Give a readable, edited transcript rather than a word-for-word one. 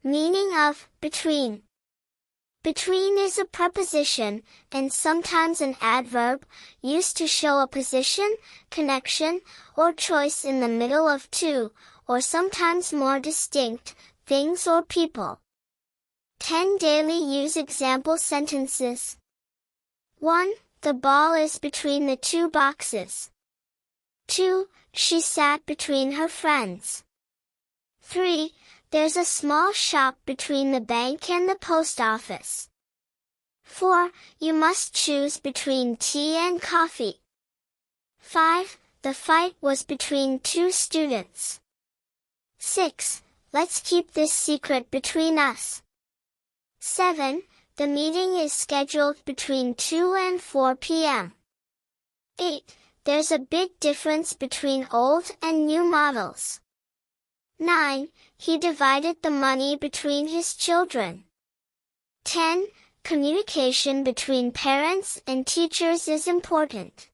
Meaning of between. Between is a preposition, and sometimes an adverb, used to show a position, connection, or choice in the middle of two, or sometimes more distinct, things or people. 10 daily use example sentences. 1. The ball is between the two boxes. 2. She sat between her friends. 3. There's a small shop between the bank and the post office. 4. You must choose between tea and coffee. 5. The fight was between two students. 6. Let's keep this secret between us. 7. The meeting is scheduled between 2 and 4 p.m. 8. There's a big difference between old and new models. 9. He divided the money between his children. 10. Communication between parents and teachers is important.